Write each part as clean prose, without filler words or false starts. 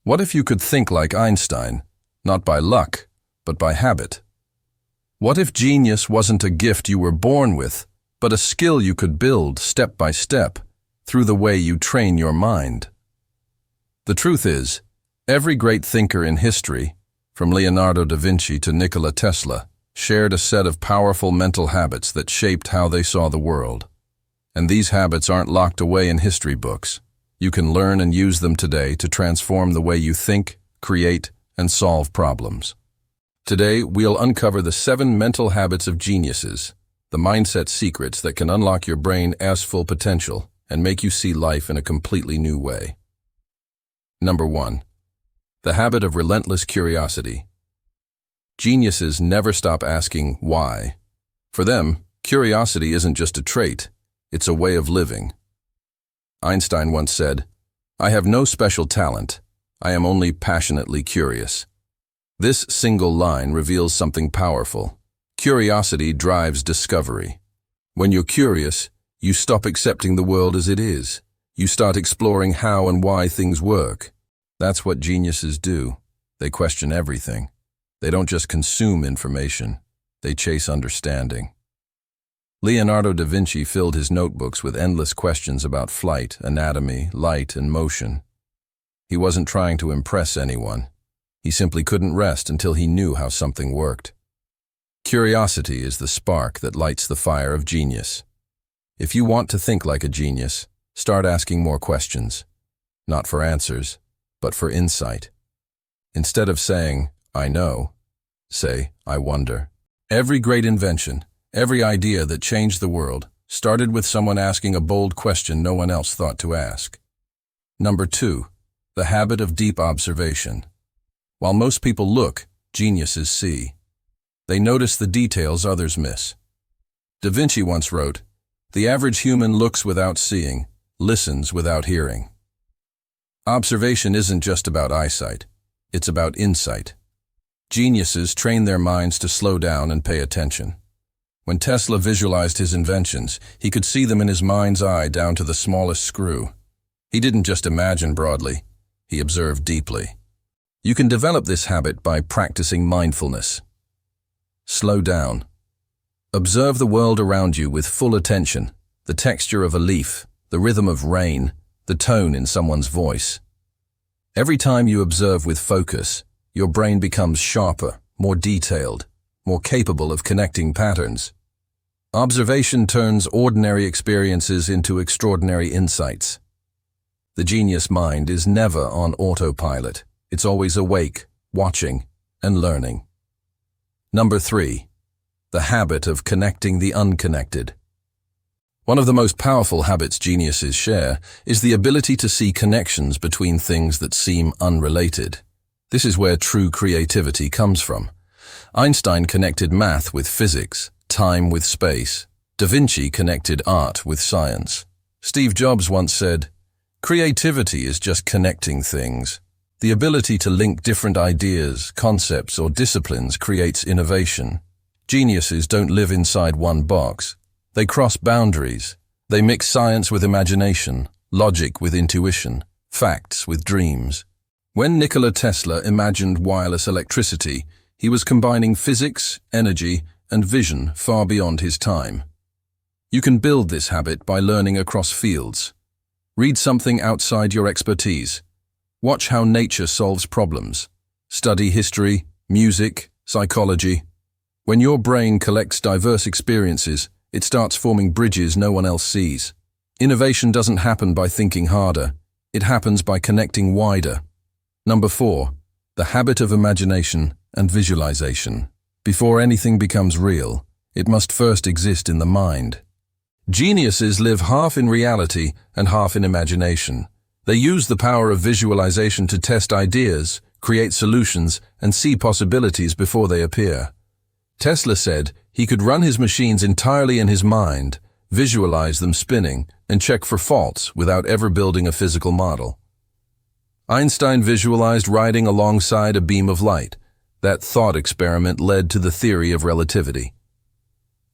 What if you could think like Einstein, not by luck, but by habit? What if genius wasn't a gift you were born with, but a skill you could build step by step through the way you train your mind? The truth is, every great thinker in history, from Leonardo da Vinci to Nikola Tesla, shared a set of powerful mental habits that shaped how they saw the world. And these habits aren't locked away in history books. You can learn and use them today to transform the way you think, create, and solve problems. Today, we'll uncover the 7 mental habits of geniuses, the mindset secrets that can unlock your brain's full potential and make you see life in a completely new way. Number 1. The habit of relentless curiosity. Geniuses never stop asking why. For them, curiosity isn't just a trait, it's a way of living. Einstein once said, "I have no special talent, I am only passionately curious." This single line reveals something powerful. Curiosity drives discovery. When you're curious, you stop accepting the world as it is. You start exploring how and why things work. That's what geniuses do. They question everything. They don't just consume information, they chase understanding. Leonardo da Vinci filled his notebooks with endless questions about flight, anatomy, light, and motion. He wasn't trying to impress anyone. He simply couldn't rest until he knew how something worked. Curiosity is the spark that lights the fire of genius. If you want to think like a genius, start asking more questions. Not for answers, but for insight. Instead of saying, "I know," say, "I wonder." Every great invention, every idea that changed the world, started with someone asking a bold question no one else thought to ask. Number 2. The habit of deep observation. While most people look, geniuses see. They notice the details others miss. Da Vinci once wrote, "The average human looks without seeing, listens without hearing." Observation isn't just about eyesight, it's about insight. Geniuses train their minds to slow down and pay attention. When Tesla visualized his inventions, he could see them in his mind's eye down to the smallest screw. He didn't just imagine broadly, he observed deeply. You can develop this habit by practicing mindfulness. Slow down. Observe the world around you with full attention, the texture of a leaf, the rhythm of rain, the tone in someone's voice. Every time you observe with focus, your brain becomes sharper, more detailed, more capable of connecting patterns. Observation turns ordinary experiences into extraordinary insights. The genius mind is never on autopilot. It's always awake, watching, and learning. Number 3. The habit of connecting the unconnected. One of the most powerful habits geniuses share is the ability to see connections between things that seem unrelated. This is where true creativity comes from. Einstein connected math with physics, time with space. Da Vinci connected art with science. Steve Jobs once said, "Creativity is just connecting things." The ability to link different ideas, concepts, or disciplines creates innovation. Geniuses don't live inside one box. They cross boundaries. They mix science with imagination, logic with intuition, facts with dreams. When Nikola Tesla imagined wireless electricity, he was combining physics, energy, and vision far beyond his time. You can build this habit by learning across fields. Read something outside your expertise. Watch how nature solves problems. Study history, music, psychology. When your brain collects diverse experiences, it starts forming bridges no one else sees. Innovation doesn't happen by thinking harder. It happens by connecting wider. Number 4. The habit of imagination and visualization. Before anything becomes real, it must first exist in the mind. Geniuses live half in reality and half in imagination. They use the power of visualization to test ideas, create solutions, and see possibilities before they appear. Tesla said he could run his machines entirely in his mind, visualize them spinning, and check for faults without ever building a physical model. Einstein visualized riding alongside a beam of light. That thought experiment led to the theory of relativity.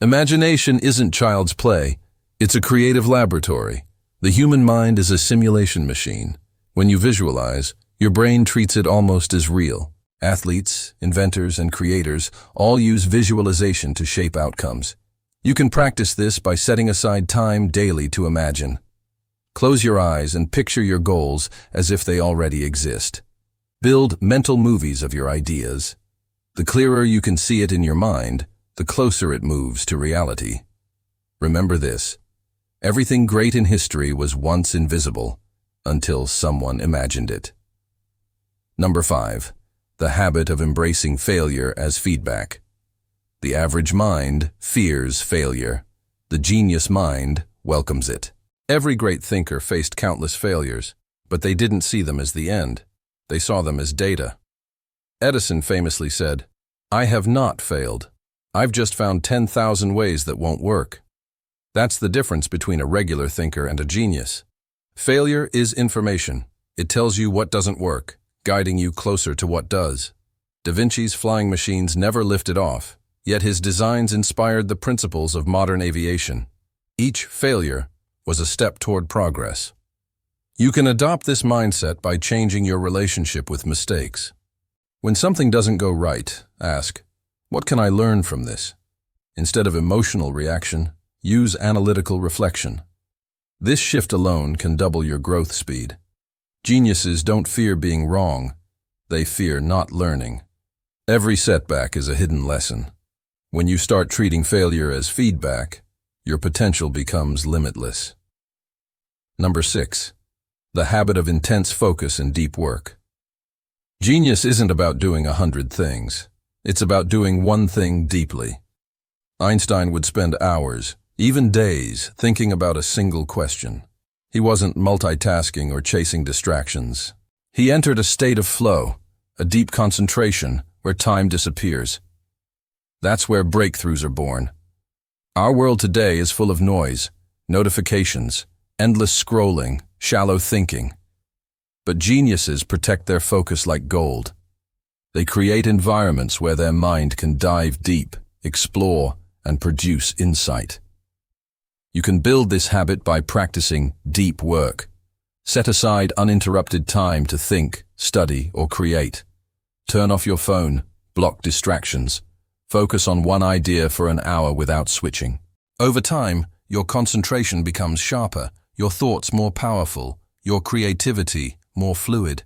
Imagination isn't child's play, it's a creative laboratory. The human mind is a simulation machine. When you visualize, Your brain treats it almost as real. Athletes, inventors, and creators all use visualization to shape outcomes. You can practice this by setting aside time daily to imagine. Close your eyes and picture your goals as if they already exist. Build mental movies of your ideas. The clearer you can see it in your mind, the closer it moves to reality. Remember this: everything great in history was once invisible until someone imagined it. Number 5. The habit of embracing failure as feedback. The average mind fears failure. The genius mind welcomes it. Every great thinker faced countless failures, but they didn't see them as the end. They saw them as data. Edison famously said, "I have not failed. I've just found 10,000 ways that won't work." That's the difference between a regular thinker and a genius. Failure is information. It tells you what doesn't work, guiding you closer to what does. Da Vinci's flying machines never lifted off, yet his designs inspired the principles of modern aviation. Each failure was a step toward progress. You can adopt this mindset by changing your relationship with mistakes. When something doesn't go right, ask, "What can I learn from this?" Instead of emotional reaction, use analytical reflection. This shift alone can double your growth speed. Geniuses don't fear being wrong. They fear not learning. Every setback is a hidden lesson. When you start treating failure as feedback, your potential becomes limitless. Number 6. The habit of intense focus and deep work. Genius isn't about doing 100 things. It's about doing one thing deeply. Einstein would spend hours, even days, thinking about a single question. He wasn't multitasking or chasing distractions. He entered a state of flow, a deep concentration where time disappears. That's where breakthroughs are born. Our world today is full of noise, notifications, endless scrolling, shallow thinking. But geniuses protect their focus like gold. They create environments where their mind can dive deep, explore, and produce insight. You can build this habit by practicing deep work. Set aside uninterrupted time to think, study, or create. Turn off your phone, block distractions. Focus on one idea for an hour without switching. Over time, your concentration becomes sharper, your thoughts more powerful, your creativity more fluid.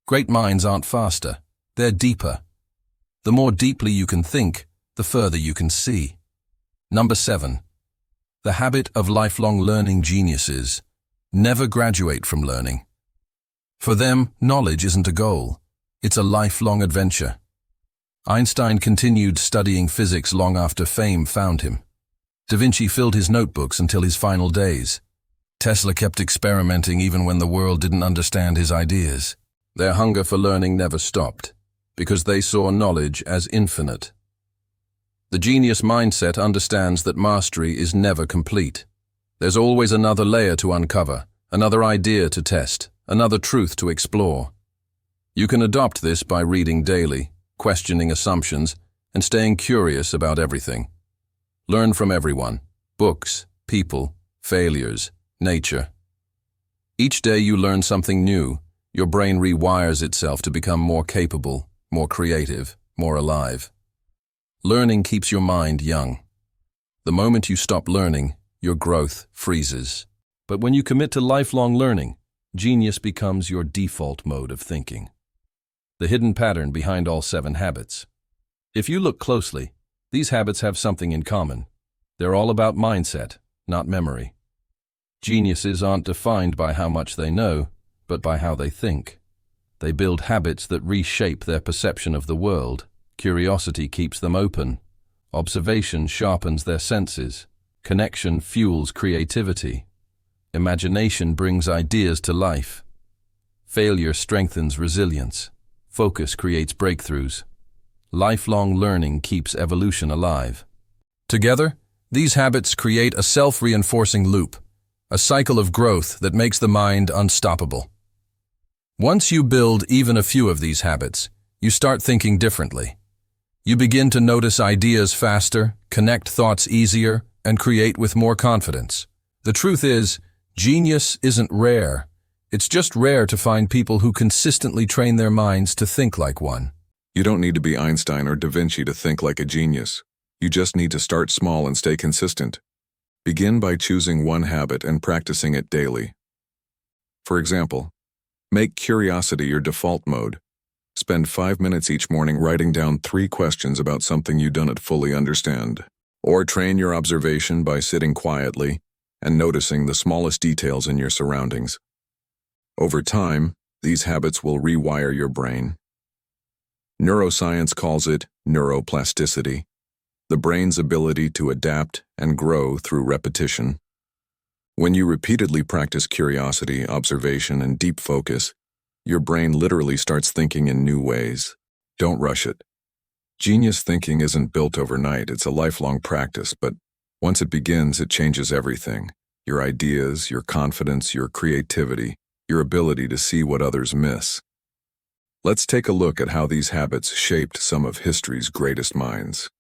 Great minds aren't faster, they're deeper. The more deeply you can think, the further you can see. Number 7. The habit of lifelong learning. Geniuses never graduate from learning. For them, knowledge isn't a goal. It's a lifelong adventure. Einstein continued studying physics long after fame found him. Da Vinci filled his notebooks until his final days. Tesla kept experimenting even when the world didn't understand his ideas. Their hunger for learning never stopped, because they saw knowledge as infinite. The genius mindset understands that mastery is never complete. There's always another layer to uncover, another idea to test, another truth to explore. You can adopt this by reading daily, questioning assumptions, and staying curious about everything. Learn from everyone: books, people, failures, nature. Each day you learn something new, your brain rewires itself to become more capable, more creative, more alive. Learning keeps your mind young. The moment you stop learning, your growth freezes. But when you commit to lifelong learning, genius becomes your default mode of thinking. The hidden pattern behind all 7 habits. If you look closely, these habits have something in common. They're all about mindset, not memory. Geniuses aren't defined by how much they know, but by how they think. They build habits that reshape their perception of the world. Curiosity keeps them open. Observation sharpens their senses. Connection fuels creativity. Imagination brings ideas to life. Failure strengthens resilience. Focus creates breakthroughs. Lifelong learning keeps evolution alive. Together, these habits create a self-reinforcing loop, a cycle of growth that makes the mind unstoppable. Once you build even a few of these habits, you start thinking differently. You begin to notice ideas faster, connect thoughts easier, and create with more confidence. The truth is, genius isn't rare. It's just rare to find people who consistently train their minds to think like one. You don't need to be Einstein or Da Vinci to think like a genius. You just need to start small and stay consistent. Begin by choosing one habit and practicing it daily. For example, make curiosity your default mode. Spend 5 minutes each morning writing down 3 questions about something you don't fully understand. Or train your observation by sitting quietly and noticing the smallest details in your surroundings. Over time, these habits will rewire your brain. Neuroscience calls it neuroplasticity, the brain's ability to adapt and grow through repetition. When you repeatedly practice curiosity, observation, and deep focus, your brain literally starts thinking in new ways. Don't rush it. Genius thinking isn't built overnight, it's a lifelong practice, but once it begins, it changes everything. Your ideas, your confidence, your creativity, your ability to see what others miss. Let's take a look at how these habits shaped some of history's greatest minds.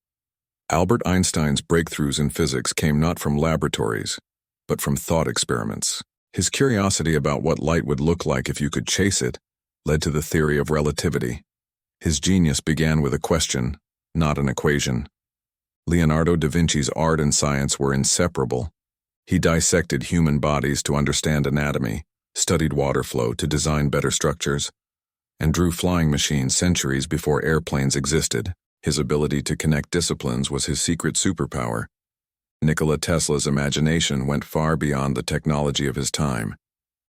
Albert Einstein's breakthroughs in physics came not from laboratories, but from thought experiments. His curiosity about what light would look like if you could chase it led to the theory of relativity. His genius began with a question, not an equation. Leonardo da Vinci's art and science were inseparable. He dissected human bodies to understand anatomy, studied water flow to design better structures, and drew flying machines centuries before airplanes existed. His ability to connect disciplines was his secret superpower. Nikola Tesla's imagination went far beyond the technology of his time.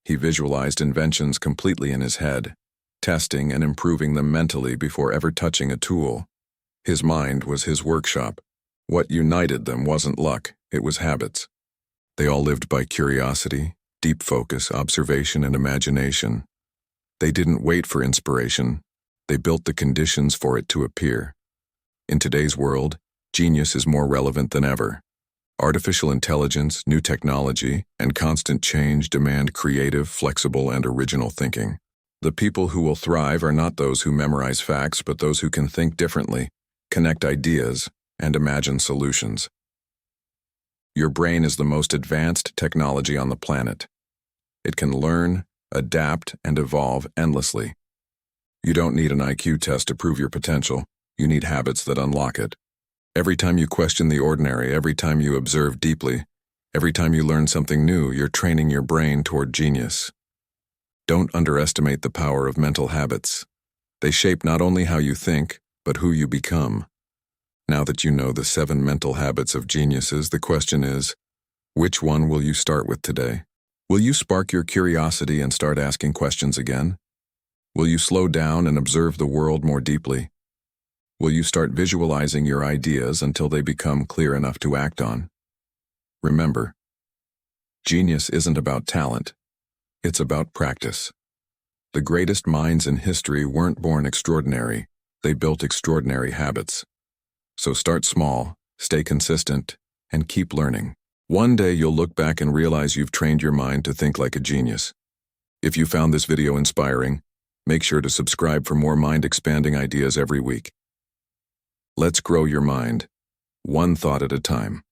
He visualized inventions completely in his head, testing and improving them mentally before ever touching a tool. His mind was his workshop. What united them wasn't luck, it was habits. They all lived by curiosity, deep focus, observation, and imagination. They didn't wait for inspiration. They built the conditions for it to appear. In today's world, genius is more relevant than ever. Artificial intelligence, new technology, and constant change demand creative, flexible, and original thinking. The people who will thrive are not those who memorize facts, but those who can think differently, connect ideas, and imagine solutions. Your brain is the most advanced technology on the planet. It can learn, adapt, and evolve endlessly. You don't need an IQ test to prove your potential. You need habits that unlock it. Every time you question the ordinary, every time you observe deeply, every time you learn something new, you're training your brain toward genius. Don't underestimate the power of mental habits. They shape not only how you think, but who you become. Now that you know the 7 mental habits of geniuses, the question is, which one will you start with today? Will you spark your curiosity and start asking questions again? Will you slow down and observe the world more deeply? Will you start visualizing your ideas until they become clear enough to act on? Remember, genius isn't about talent. It's about practice. The greatest minds in history weren't born extraordinary. They built extraordinary habits. So start small, stay consistent, and keep learning. One day you'll look back and realize you've trained your mind to think like a genius. If you found this video inspiring, make sure to subscribe for more mind-expanding ideas every week. Let's grow your mind, one thought at a time.